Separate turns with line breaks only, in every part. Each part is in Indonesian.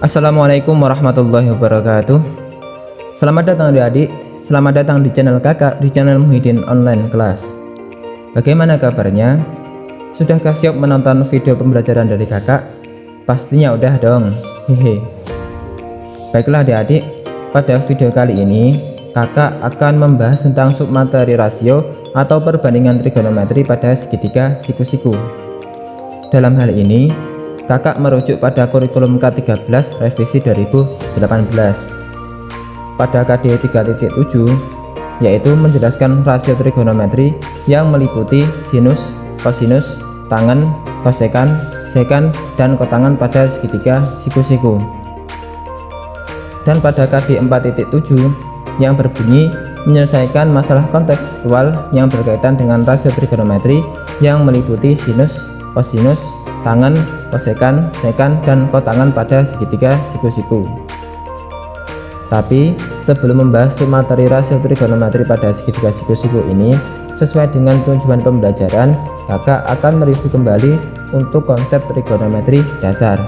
Assalamualaikum warahmatullahi wabarakatuh. Selamat datang adik-adik. Selamat datang di channel kakak, di channel Muhyiddin Online Class. Bagaimana kabarnya? Sudahkah siap menonton video pembelajaran dari kakak? Pastinya udah dong. Hehe. Baiklah adik-adik, pada video kali ini kakak akan membahas tentang submateri rasio atau perbandingan trigonometri pada segitiga siku-siku. Dalam hal ini kakak merujuk pada kurikulum K13 revisi 2018 pada KD 3.7, yaitu menjelaskan rasio trigonometri yang meliputi sinus, kosinus, tangen, kosekan, sekan, dan kotangen pada segitiga siku-siku. Dan pada KD 4.7 yang berbunyi menyelesaikan masalah kontekstual yang berkaitan dengan rasio trigonometri yang meliputi sinus, kosinus, tangen, kosekan, sekan, dan kotangen pada segitiga siku-siku. Tapi sebelum membahas materi rasio trigonometri pada segitiga siku-siku ini, sesuai dengan tujuan pembelajaran, kakak akan mereview kembali untuk konsep trigonometri dasar.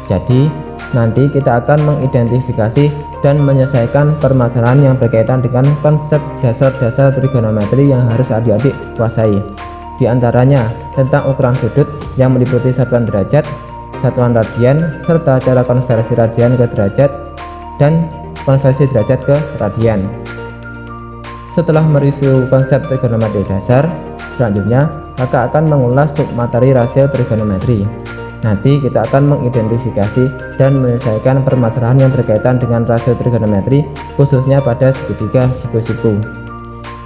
Jadi nanti kita akan mengidentifikasi dan menyelesaikan permasalahan yang berkaitan dengan konsep dasar-dasar trigonometri yang harus adik-adik kuasai. Di antaranya tentang ukuran sudut yang meliputi satuan derajat, satuan radian, serta cara konversi radian ke derajat dan konversi derajat ke radian. Setelah mereview konsep trigonometri dasar, selanjutnya kakak akan mengulas submateri rasio trigonometri. Nanti kita akan mengidentifikasi dan menyelesaikan permasalahan yang berkaitan dengan rasio trigonometri khususnya pada segitiga siku-siku.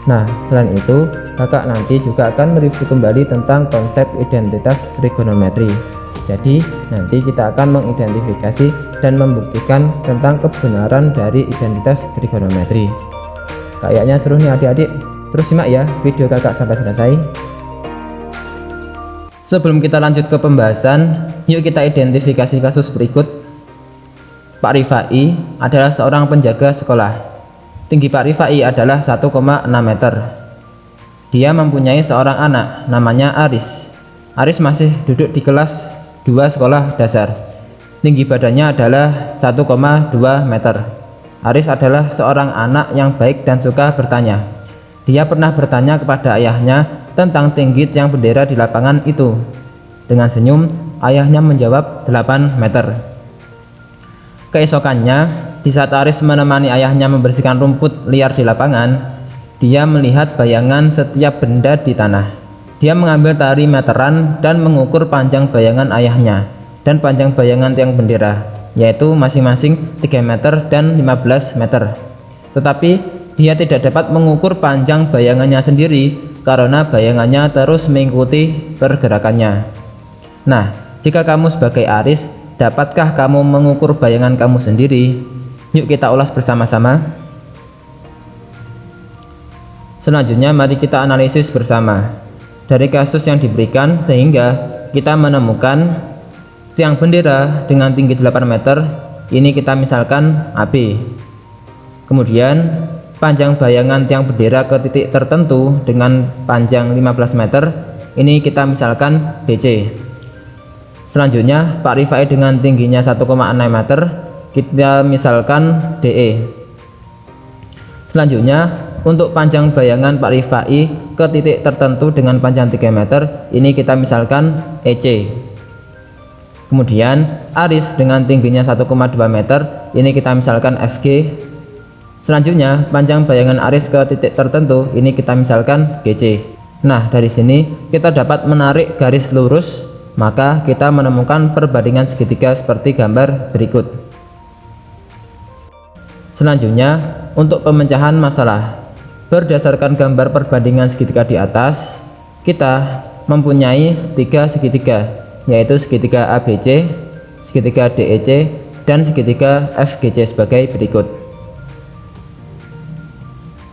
Nah, selain itu kakak nanti juga akan mereview kembali tentang konsep identitas trigonometri. Jadi nanti kita akan mengidentifikasi dan membuktikan tentang kebenaran dari identitas trigonometri. Kayaknya seru nih adik-adik, terus simak ya video kakak sampai selesai. Sebelum kita lanjut ke pembahasan, yuk kita identifikasi kasus berikut. Pak Rifai adalah seorang penjaga sekolah. Tinggi Pak Rifai adalah 1,6 meter. Dia mempunyai seorang anak namanya Aris. Aris masih duduk di kelas 2 sekolah dasar. Tinggi badannya adalah 1,2 meter. Aris adalah seorang anak yang baik dan suka bertanya. Dia pernah bertanya kepada ayahnya tentang tinggi tiang bendera di lapangan itu. Dengan senyum, ayahnya menjawab 8 meter. Keesokannya, di saat Aris menemani ayahnya membersihkan rumput liar di lapangan, dia melihat bayangan setiap benda di tanah. Dia mengambil tali meteran dan mengukur panjang bayangan ayahnya dan panjang bayangan tiang bendera, yaitu masing-masing 3 meter dan 15 meter. Tetapi dia tidak dapat mengukur panjang bayangannya sendiri karena bayangannya terus mengikuti pergerakannya. Nah, jika kamu sebagai Aris, dapatkah kamu mengukur bayangan kamu sendiri? Yuk kita ulas bersama-sama. Selanjutnya mari kita analisis bersama dari kasus yang diberikan sehingga kita menemukan tiang bendera dengan tinggi 8 meter. Ini kita misalkan AB. Kemudian panjang bayangan tiang bendera ke titik tertentu dengan panjang 15 meter. Ini kita misalkan BC. Selanjutnya Pak Rifai dengan tingginya 1,6 meter, kita misalkan DE. Selanjutnya untuk panjang bayangan Pak Rifai ke titik tertentu dengan panjang 3 meter, ini kita misalkan EC. Kemudian Aris dengan tingginya 1,2 meter, ini kita misalkan FG. Selanjutnya panjang bayangan Aris ke titik tertentu, ini kita misalkan GC. Nah, dari sini kita dapat menarik garis lurus, maka kita menemukan perbandingan segitiga seperti gambar berikut. Selanjutnya untuk pemecahan masalah, berdasarkan gambar perbandingan segitiga di atas, kita mempunyai 3 segitiga, yaitu segitiga ABC, segitiga DEC, dan segitiga FGC sebagai berikut.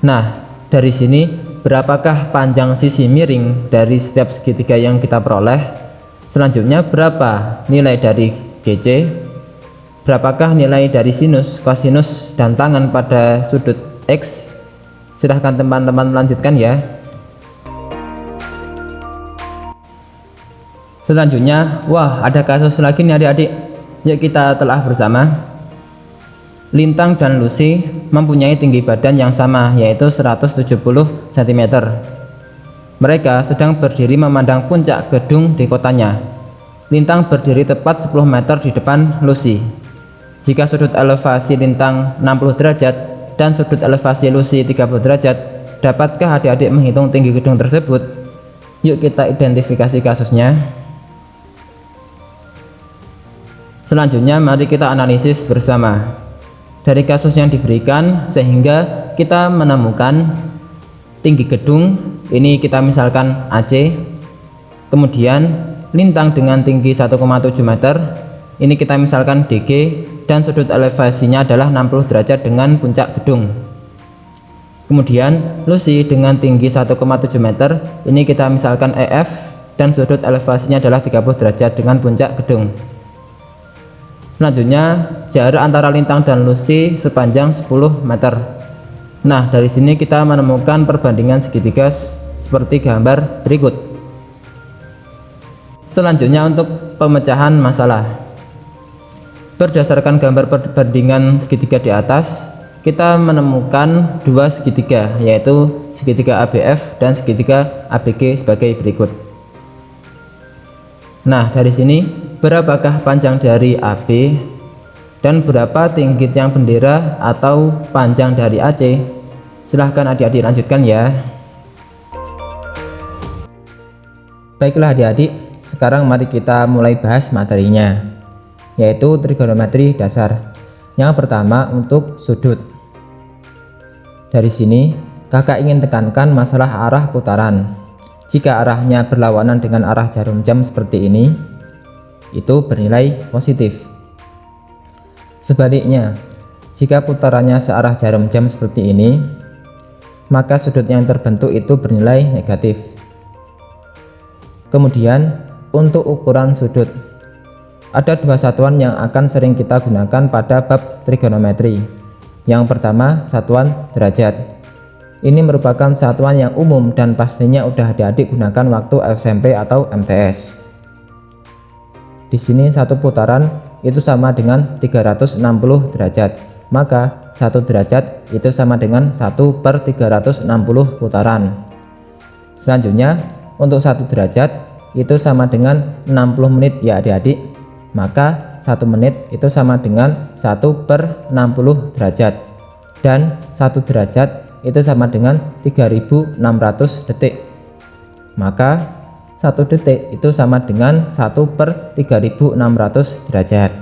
Nah, dari sini berapakah panjang sisi miring dari setiap segitiga yang kita peroleh? Selanjutnya berapa nilai dari GC? Berapakah nilai dari sinus, kosinus, dan tangen pada sudut X? Silahkan teman-teman melanjutkan ya. Selanjutnya, wah ada kasus lagi nih adik-adik. Yuk kita telah bersama. Lintang dan Lucy mempunyai tinggi badan yang sama, yaitu 170 cm. Mereka sedang berdiri memandang puncak gedung di kotanya. Lintang berdiri tepat 10 meter di depan Lucy. Jika sudut elevasi Lintang 60 derajat dan sudut elevasi Lucy 30 derajat, dapatkah adik-adik menghitung tinggi gedung tersebut? Yuk kita identifikasi kasusnya. Selanjutnya mari kita analisis bersama. Dari kasus yang diberikan sehingga kita menemukan tinggi gedung, ini kita misalkan AC, kemudian lintang dengan tinggi 1,7 meter, ini kita misalkan DG, dan sudut elevasinya adalah 60 derajat dengan puncak gedung. Kemudian Lucy dengan tinggi 1,7 meter, ini kita misalkan EF, dan sudut elevasinya adalah 30 derajat dengan puncak gedung. Selanjutnya jarak antara lintang dan Lucy sepanjang 10 meter. Nah, dari sini kita menemukan perbandingan segitiga seperti gambar berikut. Selanjutnya untuk pemecahan masalah. Berdasarkan gambar perbandingan segitiga di atas, kita menemukan dua segitiga, yaitu segitiga ABF dan segitiga ABG sebagai berikut. Nah, dari sini berapakah panjang dari AB dan berapa tinggi tiang bendera atau panjang dari AC? Silahkan adik-adik lanjutkan ya. Baiklah adik-adik, sekarang mari kita mulai bahas materinya, yaitu trigonometri dasar. Yang pertama untuk sudut. Dari sini kakak ingin tekankan masalah arah putaran. Jika arahnya berlawanan dengan arah jarum jam seperti ini, itu bernilai positif. Sebaliknya, jika putarannya searah jarum jam seperti ini, maka sudut yang terbentuk itu bernilai negatif. Kemudian untuk ukuran sudut, ada dua satuan yang akan sering kita gunakan pada bab trigonometri. Yang pertama, satuan derajat. Ini merupakan satuan yang umum dan pastinya udah adik-adik gunakan waktu SMP atau MTS. Di sini satu putaran itu sama dengan 360 derajat, maka 1 derajat itu sama dengan 1/360 putaran. Selanjutnya untuk 1 derajat itu sama dengan 60 menit ya adik-adik, maka 1 menit itu sama dengan 1/60 derajat, dan 1 derajat itu sama dengan 3600 detik, maka 1 detik itu sama dengan 1/3600 derajat.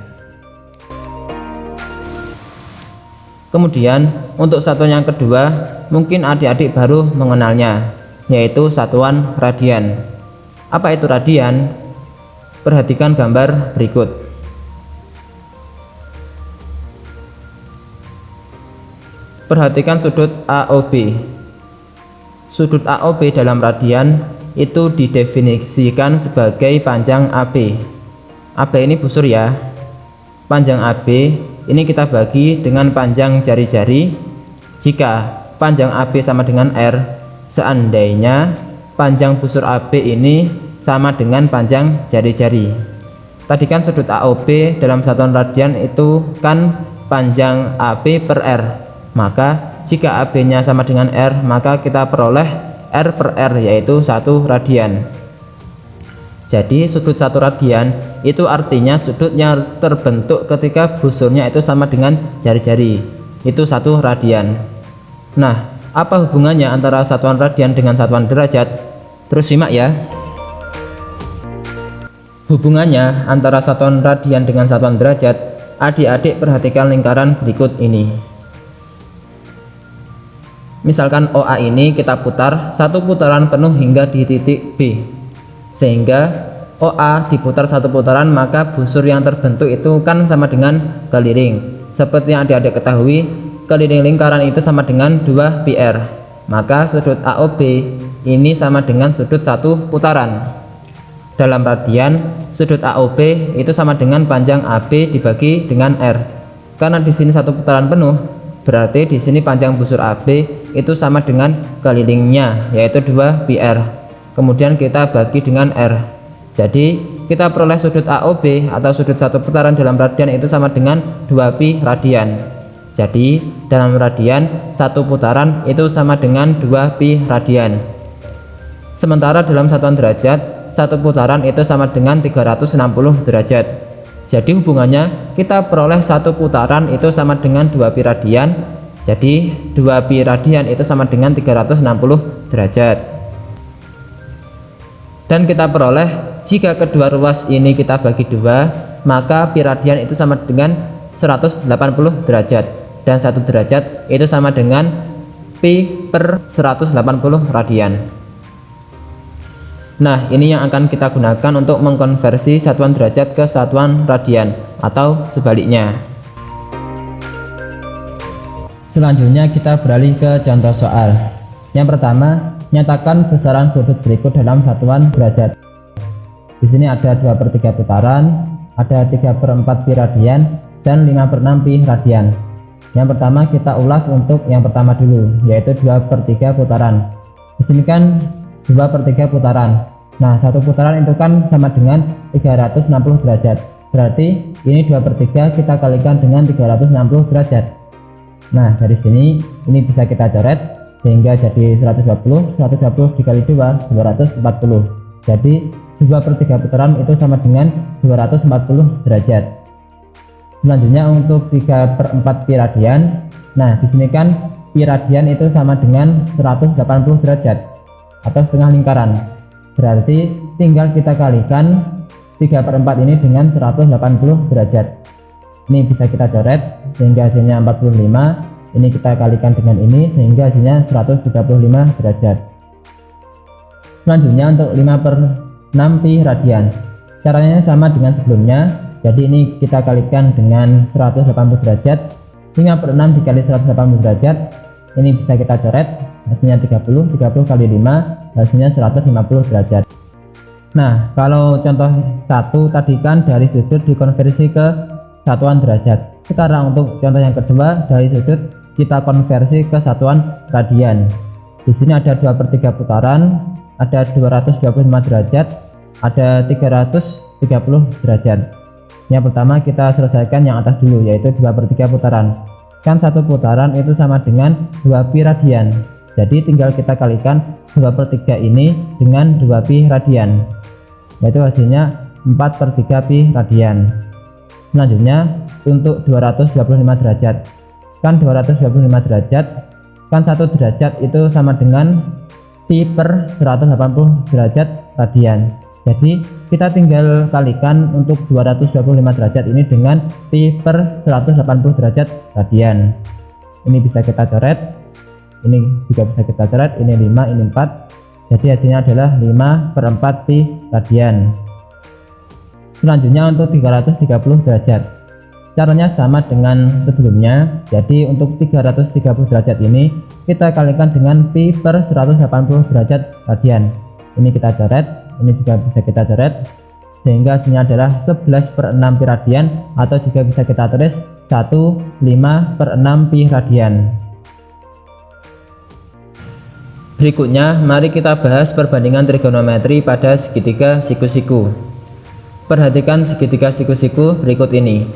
Kemudian untuk satuan yang kedua, mungkin adik-adik baru mengenalnya, yaitu satuan radian. Apa itu radian? Perhatikan gambar berikut. Perhatikan sudut AOB. Sudut AOB dalam radian itu didefinisikan sebagai panjang AB. AB ini busur ya. Panjang AB ini kita bagi dengan panjang jari-jari. Jika panjang AB sama dengan R, seandainya panjang busur AB ini sama dengan panjang jari-jari. Tadi kan sudut AOB dalam satuan radian itu kan panjang AB per R. Maka jika AB nya sama dengan R, maka kita peroleh R per R, yaitu 1 radian. Jadi sudut 1 radian itu artinya sudutnya terbentuk ketika busurnya itu sama dengan jari-jari, itu 1 radian. Nah, apa hubungannya antara satuan radian dengan satuan derajat? Terus simak ya. Hubungannya antara satuan radian dengan satuan derajat, adik-adik perhatikan lingkaran berikut ini. Misalkan OA ini kita putar satu putaran penuh hingga di titik B, sehingga OA diputar satu putaran, maka busur yang terbentuk itu kan sama dengan keliling. Seperti yang adik-adik ketahui, keliling lingkaran itu sama dengan 2 PR, maka sudut AOB ini sama dengan sudut satu putaran. Dalam radian, sudut AOB itu sama dengan panjang AB dibagi dengan R. Karena di sini satu putaran penuh, berarti di sini panjang busur AB itu sama dengan kelilingnya, yaitu 2 PR. Kemudian kita bagi dengan R. Jadi kita peroleh sudut AOB atau sudut satu putaran dalam radian itu sama dengan 2pi radian. Jadi dalam radian satu putaran itu sama dengan 2pi radian. Sementara dalam satuan derajat satu putaran itu sama dengan 360 derajat. Jadi hubungannya kita peroleh satu putaran itu sama dengan 2pi radian. Jadi 2pi radian itu sama dengan 360 derajat. Dan kita peroleh jika kedua ruas ini kita bagi dua, maka pi radian itu sama dengan 180 derajat, dan 1 derajat itu sama dengan pi per 180 radian. Nah, ini yang akan kita gunakan untuk mengkonversi satuan derajat ke satuan radian atau sebaliknya. Selanjutnya kita beralih ke contoh soal. Yang pertama, nyatakan besaran sudut berikut dalam satuan derajat. Di sini ada 2/3 putaran, ada 3/4 pi radian, dan 5/6 pi radian. Yang pertama kita ulas untuk yang pertama dulu, yaitu 2/3 putaran. Di sini kan 2/3 putaran. Nah, satu putaran itu kan sama dengan 360 derajat. Berarti ini 2/3 kita kalikan dengan 360 derajat. Nah, dari sini ini bisa kita coret sehingga jadi 120 dikali 2, 240. Jadi 2/3 putaran itu sama dengan 240 derajat. Selanjutnya untuk 3/4 pi radian. Nah, di sini kan pi radian itu sama dengan 180 derajat atau setengah lingkaran. Berarti tinggal kita kalikan 3/4 ini dengan 180 derajat. Ini bisa kita coret sehingga hasilnya 45. Ini kita kalikan dengan ini sehingga hasilnya 135 derajat. Selanjutnya untuk 5/6 pi radian. Caranya sama dengan sebelumnya. Jadi ini kita kalikan dengan 180 derajat. 5/6 dikali 180 derajat. Ini bisa kita coret. Hasilnya 30 kali 5 hasilnya 150 derajat. Nah, kalau contoh 1 tadi kan dari sudut dikonversi ke satuan derajat. Sekarang untuk contoh yang kedua, dari sudut kita konversi ke satuan radian. Di sini ada 2/3 putaran, ada 225 derajat, ada 330 derajat. Yang pertama kita selesaikan yang atas dulu, yaitu 2/3 putaran. Kan satu putaran itu sama dengan 2pi radian. Jadi tinggal kita kalikan 2/3 ini dengan 2pi radian, yaitu hasilnya 4/3 pi radian. Selanjutnya untuk 225 derajat. Kan 225 derajat, kan 1 derajat itu sama dengan pi per 180 derajat radian. Jadi kita tinggal kalikan untuk 225 derajat ini dengan pi per 180 derajat radian. Ini bisa kita coret, ini juga bisa kita coret, ini 5, ini 4. Jadi hasilnya adalah 5/4 pi radian. Selanjutnya untuk 330 derajat. Caranya sama dengan sebelumnya. Jadi untuk 330 derajat ini kita kalikan dengan pi per 180 derajat radian. Ini kita coret, ini juga bisa kita coret sehingga hasilnya adalah 11/6 pi radian, atau juga bisa kita tulis 15/6 pi radian. Berikutnya mari kita bahas perbandingan trigonometri pada segitiga siku-siku. Perhatikan segitiga siku-siku berikut ini.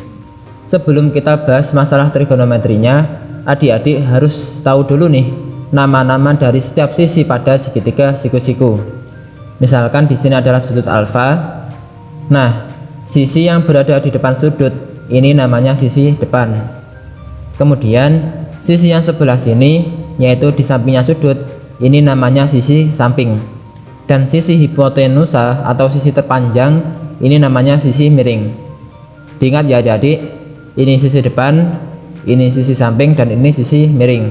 Sebelum kita bahas masalah trigonometrinya, adik-adik harus tahu dulu nih nama-nama dari setiap sisi pada segitiga siku-siku. Misalkan di sini adalah sudut alfa. Nah, sisi yang berada di depan sudut ini namanya sisi depan. Kemudian sisi yang sebelah sini, yaitu di sampingnya sudut, ini namanya sisi samping. Dan sisi hipotenusa atau sisi terpanjang ini namanya sisi miring. Diingat ya adik-adik, ini sisi depan, ini sisi samping, dan ini sisi miring.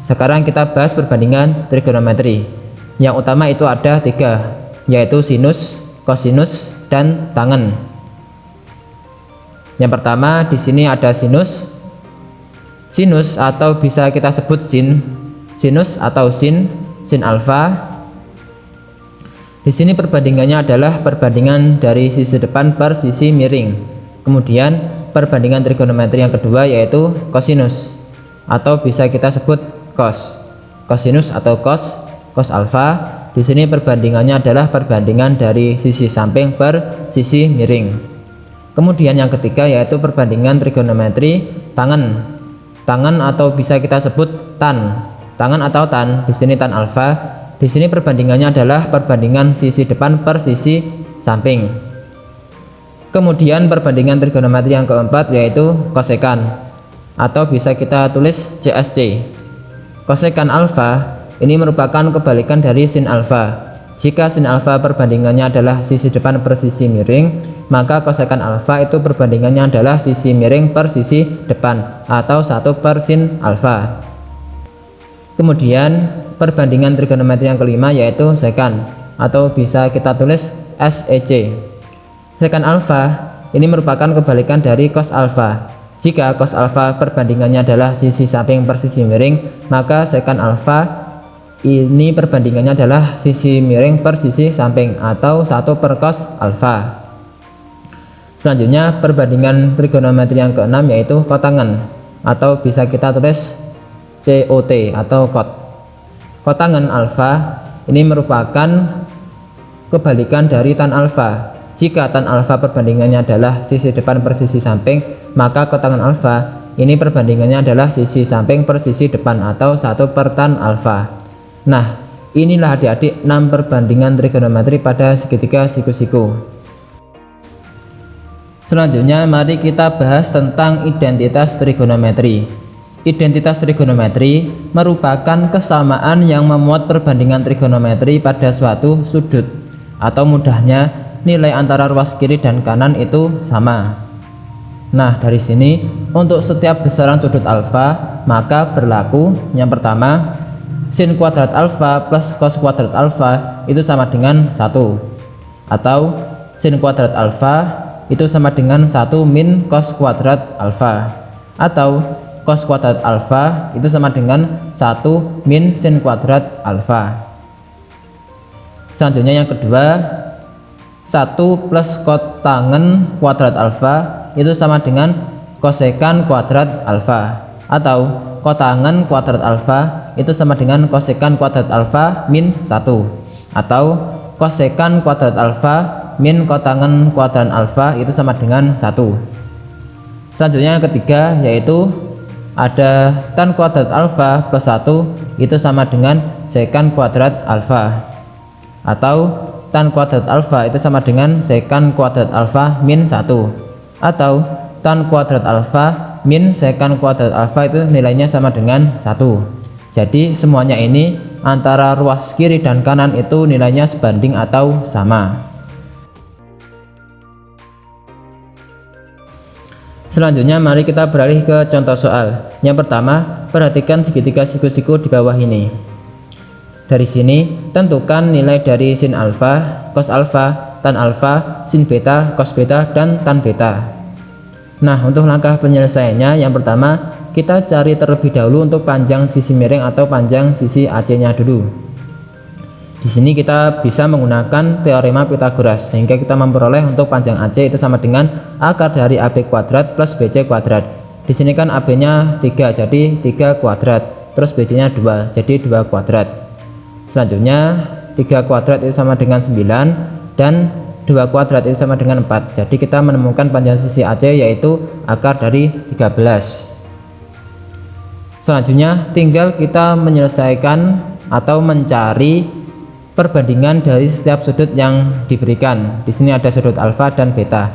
Sekarang kita bahas perbandingan trigonometri. Yang utama itu ada 3, yaitu sinus, kosinus, dan tangen. Yang pertama di sini ada sinus. Sinus atau bisa kita sebut sin, sinus atau sin alfa. Di sini perbandingannya adalah perbandingan dari sisi depan per sisi miring. Kemudian perbandingan trigonometri yang kedua yaitu kosinus, atau bisa kita sebut cos. Kosinus atau cos alfa. Di sini perbandingannya adalah perbandingan dari sisi samping per sisi miring. Kemudian yang ketiga yaitu perbandingan trigonometri tangen. Tangen atau bisa kita sebut tan. Tangen atau tan, di sini tan alfa. Di sini perbandingannya adalah perbandingan sisi depan per sisi samping. Kemudian perbandingan trigonometri yang keempat yaitu kosekan atau bisa kita tulis CSC. Kosekan alfa ini merupakan kebalikan dari sin alfa. Jika sin alfa perbandingannya adalah sisi depan per sisi miring, maka kosekan alfa itu perbandingannya adalah sisi miring per sisi depan atau 1 per sin alfa. Kemudian perbandingan trigonometri yang kelima yaitu sekan atau bisa kita tulis SEC. Sekan alfa ini merupakan kebalikan dari cos alfa. Jika cos alfa perbandingannya adalah sisi samping per sisi miring, maka sekan alfa ini perbandingannya adalah sisi miring per sisi samping atau 1 per cos alfa. Selanjutnya perbandingan trigonometri yang keenam yaitu kotangen atau bisa kita tulis COT atau kot. Kotangen alfa ini merupakan kebalikan dari tan alfa. Jika tan alfa perbandingannya adalah sisi depan per sisi samping, maka kotangen alfa ini perbandingannya adalah sisi samping per sisi depan atau 1 per tan alfa. Nah, inilah adik-adik 6 perbandingan trigonometri pada segitiga siku-siku. Selanjutnya mari kita bahas tentang identitas trigonometri. Identitas trigonometri merupakan kesamaan yang memuat perbandingan trigonometri pada suatu sudut, atau mudahnya nilai antara ruas kiri dan kanan itu sama. Nah, dari sini untuk setiap besaran sudut alfa maka berlaku yang pertama, sin kuadrat alfa plus cos kuadrat alfa itu sama dengan 1, atau sin kuadrat alfa itu sama dengan 1 min cos kuadrat alfa, atau cos kuadrat alfa itu sama dengan 1 min sin kuadrat alfa. Selanjutnya yang kedua, 1 plus kotangen kuadrat alfa itu sama dengan kosekan kuadrat alfa, atau kotangen kuadrat alfa itu sama dengan kosekan kuadrat alfa min 1, atau kosekan kuadrat alfa min kotangen kuadran alfa itu sama dengan 1. Selanjutnya yang ketiga yaitu ada tan kuadrat alfa plus 1 itu sama dengan sekan kuadrat alfa, atau tan kuadrat alfa itu sama dengan sekan kuadrat alfa min 1, atau tan kuadrat alfa min sekan kuadrat alfa itu nilainya sama dengan 1. Jadi semuanya ini antara ruas kiri dan kanan itu nilainya sebanding atau sama. Selanjutnya mari kita beralih ke contoh soal. Yang pertama, perhatikan segitiga siku-siku di bawah ini. Dari sini tentukan nilai dari sin alfa, cos alfa, tan alfa, sin beta, cos beta, dan tan beta. Nah, untuk langkah penyelesaiannya yang pertama kita cari terlebih dahulu untuk panjang sisi miring atau panjang sisi AC-nya dulu. Di sini kita bisa menggunakan teorema Pythagoras sehingga kita memperoleh untuk panjang AC itu sama dengan akar dari AB kuadrat plus BC kuadrat. Di sini kan AB-nya 3 jadi 3 kuadrat, terus BC-nya 2 jadi 2 kuadrat. Selanjutnya 3 kuadrat itu sama dengan 9 dan 2 kuadrat itu sama dengan 4. Jadi kita menemukan panjang sisi AC yaitu akar dari 13. Selanjutnya tinggal kita menyelesaikan atau mencari perbandingan dari setiap sudut yang diberikan. Di sini ada sudut alfa dan beta.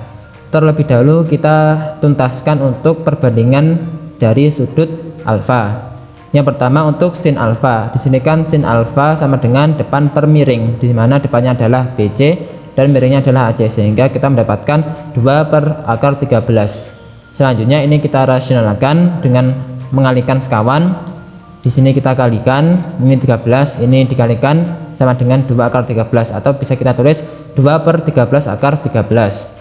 Terlebih dahulu kita tuntaskan untuk perbandingan dari sudut alfa. Yang pertama untuk sin alfa. Di sini kan sin alfa sama dengan depan per miring, di mana depannya adalah BC dan miringnya adalah AC, sehingga kita mendapatkan 2 per akar 13. Selanjutnya ini kita rasionalkan dengan mengalihkan sekawan. Di sini kita kalikan, ini 13, ini dikalikan sama dengan 2 akar 13, atau bisa kita tulis 2 per 13 akar 13.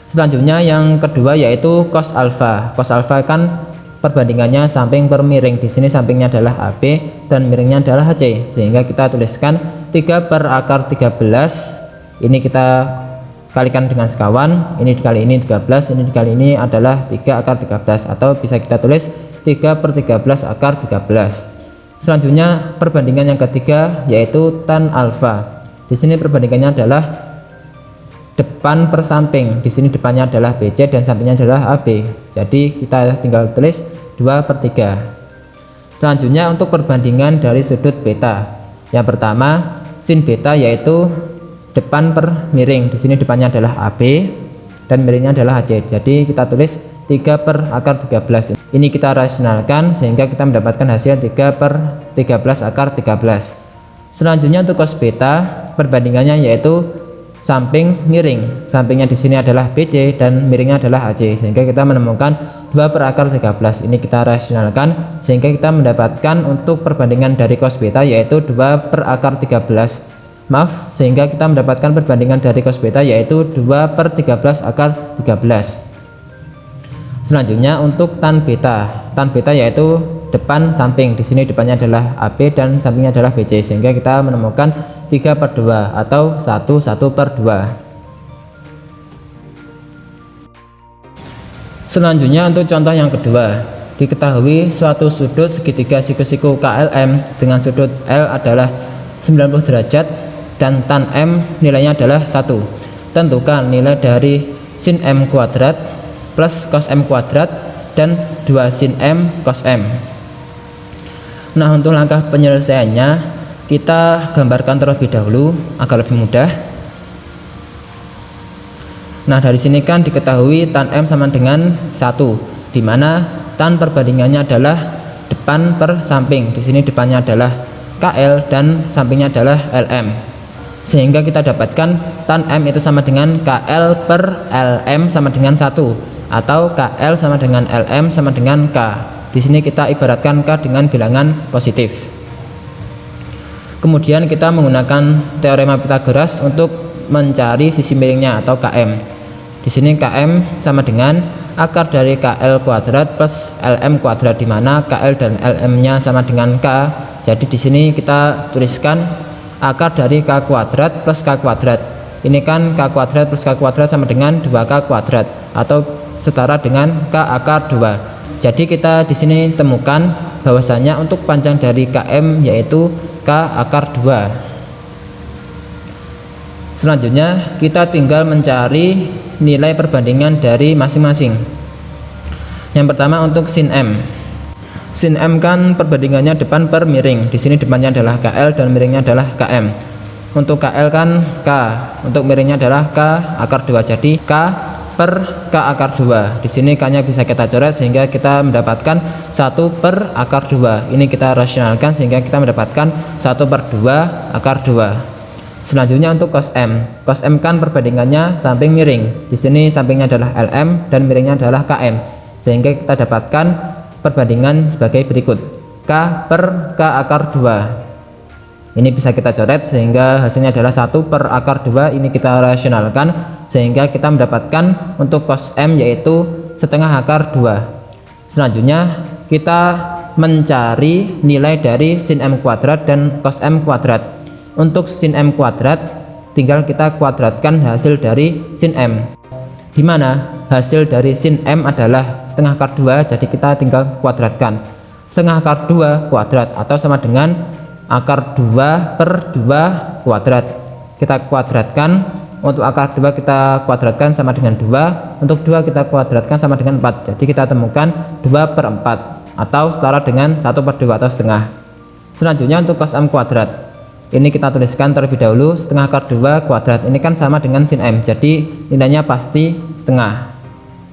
Selanjutnya yang kedua yaitu cos alfa. Cos alfa kan perbandingannya samping per miring. Di sini sampingnya adalah AB dan miringnya adalah AC, sehingga kita tuliskan 3 per akar 13. Ini kita kalikan dengan sekawan, ini dikali ini 13, ini dikali ini adalah 3 akar 13, atau bisa kita tulis 3 per 13 akar 13. Selanjutnya perbandingan yang ketiga yaitu tan alfa. Di sini perbandingannya adalah depan per samping. Di sini depannya adalah BC dan sampingnya adalah AB. Jadi kita tinggal tulis 2/3. Selanjutnya untuk perbandingan dari sudut beta. Yang pertama sin beta yaitu depan per miring. Di sini depannya adalah AB dan miringnya adalah AC. Jadi kita tulis 3/13. Ini kita rasionalkan sehingga kita mendapatkan hasil 3/13 Selanjutnya untuk cos beta perbandingannya yaitu samping miring. Sampingnya di sini adalah BC dan miringnya adalah AC, sehingga kita menemukan 2/13. Ini kita rasionalkan sehingga kita mendapatkan untuk perbandingan dari cos beta yaitu 2/13. Sehingga kita mendapatkan perbandingan dari cos beta yaitu 2/13. Selanjutnya untuk tan beta. Tan beta yaitu depan samping. Di sini depannya adalah AB dan sampingnya adalah BC, sehingga kita menemukan 3/2 atau 1/2. Selanjutnya untuk contoh yang kedua, diketahui suatu sudut segitiga siku-siku KLM dengan sudut L adalah 90 derajat dan tan M nilainya adalah 1. Tentukan nilai dari sin M kuadrat plus cos M kuadrat dan 2 sin M cos M. Nah, untuk langkah penyelesaiannya kita gambarkan terlebih dahulu agar lebih mudah. Nah, dari sini kan diketahui tan M sama dengan 1, di mana tan perbandingannya adalah depan per samping. Di sini depannya adalah KL dan sampingnya adalah LM. Sehingga kita dapatkan tan M itu sama dengan KL per LM sama dengan 1, atau KL sama dengan LM sama dengan K. Di sini kita ibaratkan K dengan bilangan positif. Kemudian kita menggunakan teorema Pythagoras untuk mencari sisi miringnya atau KM. Di sini KM sama dengan akar dari KL kuadrat plus LM kuadrat, di mana KL dan LM-nya sama dengan K. Jadi di sini kita tuliskan akar dari K kuadrat plus K kuadrat. Ini kan K kuadrat plus K kuadrat sama dengan 2K kuadrat atau setara dengan K akar 2. Jadi kita di sini temukan bahwasanya untuk panjang dari KM yaitu K akar 2. Selanjutnya kita tinggal mencari nilai perbandingan dari masing-masing. Yang pertama untuk sin M. Sin M kan perbandingannya depan per miring. Di sini depannya adalah KL dan miringnya adalah KM. Untuk KL kan K, untuk miringnya adalah K akar 2. Jadi K per K akar 2. Di sini K-nya bisa kita coret sehingga kita mendapatkan 1 per akar 2. Ini kita rasionalkan sehingga kita mendapatkan 1/2 akar 2. Selanjutnya untuk cos M. Cos M kan perbandingannya samping miring. Di sini sampingnya adalah LM dan miringnya adalah KM. Sehingga kita dapatkan perbandingan sebagai berikut. K per K akar 2. Ini bisa kita coret sehingga hasilnya adalah 1 per akar 2. Ini kita rasionalkan sehingga kita mendapatkan untuk cos M yaitu setengah akar 2. Selanjutnya kita mencari nilai dari sin M kuadrat dan cos M kuadrat. Untuk sin M kuadrat tinggal kita kuadratkan hasil dari sin M, di mana hasil dari sin M adalah setengah akar 2. Jadi kita tinggal kuadratkan setengah akar 2 kuadrat atau sama dengan akar 2 per 2 kuadrat. Kita kuadratkan. Untuk akar 2 kita kuadratkan sama dengan 2, untuk 2 kita kuadratkan sama dengan 4. Jadi kita temukan 2/4 atau setara dengan 1/2 atau setengah. Selanjutnya untuk cos M kuadrat. Ini kita tuliskan terlebih dahulu setengah akar 2 kuadrat. Ini kan sama dengan sin M. Jadi nilainya pasti setengah.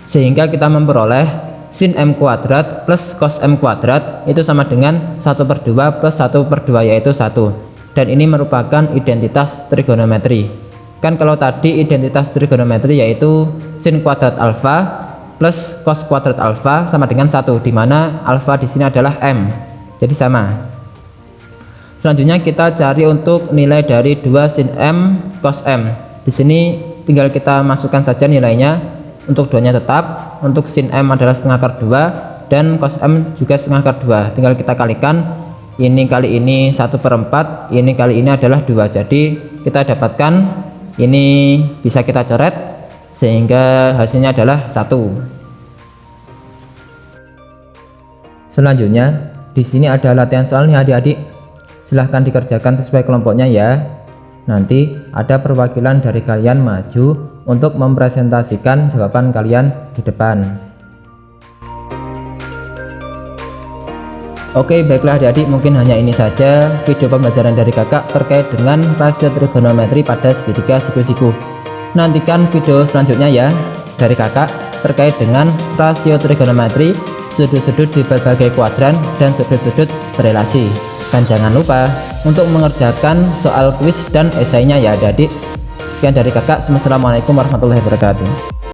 Sehingga kita memperoleh sin M kuadrat plus cos M kuadrat itu sama dengan 1/2 plus 1/2 yaitu 1. Dan ini merupakan identitas trigonometri. Kan kalau tadi identitas trigonometri yaitu sin kuadrat alfa plus cos kuadrat alfa sama dengan 1, di mana alfa di sini adalah M. Jadi sama. Selanjutnya kita cari untuk nilai dari 2 sin M cos M. Di sini tinggal kita masukkan saja nilainya. Untuk 2-nya tetap. Untuk sin M adalah setengah akar 2 dan cos M juga setengah akar 2. Tinggal kita kalikan. Ini kali ini 1/4, ini kali ini adalah 2. Jadi kita dapatkan ini bisa kita coret sehingga hasilnya adalah 1. Selanjutnya Di sini ada latihan soal nih adik-adik. Silahkan dikerjakan sesuai kelompoknya ya. Nanti ada perwakilan dari kalian maju untuk mempresentasikan jawaban kalian di depan. Oke, baiklah adik-adik, mungkin hanya ini saja video pembelajaran dari kakak terkait dengan rasio trigonometri pada segitiga siku-siku. Nantikan video selanjutnya ya dari kakak terkait dengan rasio trigonometri, sudut-sudut di berbagai kuadran, dan sudut-sudut berelasi. Dan jangan lupa untuk mengerjakan soal kuis dan esainya ya adik-adik. Sekian dari kakak. Wassalamualaikum warahmatullahi wabarakatuh.